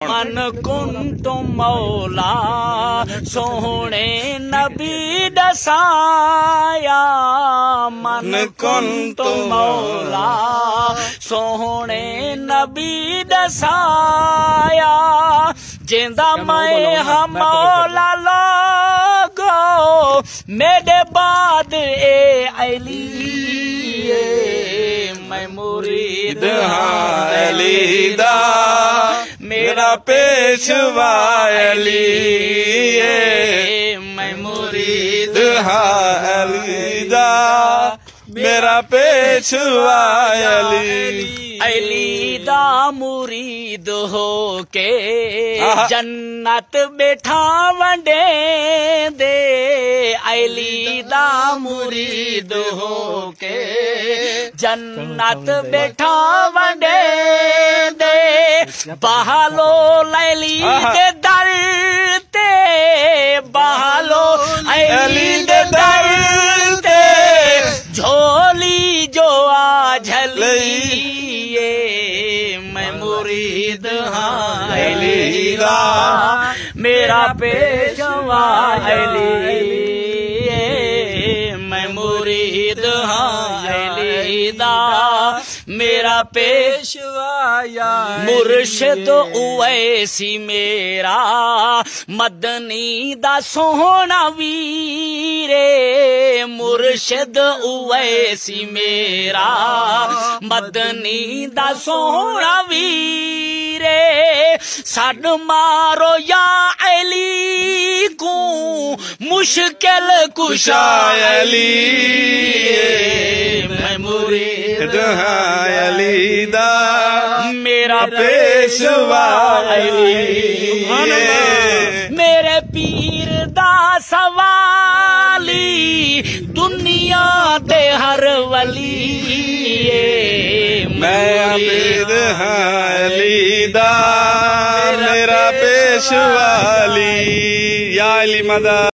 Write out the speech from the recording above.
मन कुंत मौला सोहने नबी दसाया, मन कुंत मौला सोहने नबी दसाया, जिंदा मैं हम मौला लोगो मेरे बाद ए अली, मैं मुरीद हाँ अली दा मेरा पेशवा अली, मैं मुरीद हाँ अली दा मेरा पेशवा अली। अली दा मुरीद हो के जन्नत बैठा वंडे दे, अली दा मुरीद हो के जन्नत बैठा वंडे दे, बहालो लैली दे दर ते, बहालो अली दे दर ते, झोली जो आ झली, मैं मुरीद हाँ अली दा मेरा पेशवा अली, मैं मुरीद हाँ अली दा मेरा पेशवा मुर्शिद उवैसी मेरा मदनी दा सोहना वीरे, मुर्शिद उवैसी मेरा मदनी दा सोहना वीरे, सड मारो या अली को मुश्किल कुशा अली, मैं मुरीद हाँ अली दा मेरा पेशवा अली, मेरे पीर दा सवाली दुनिया दे हर वली, मैं पीर हाँ अली दा मेरा पेशवा अली, या अली मदद।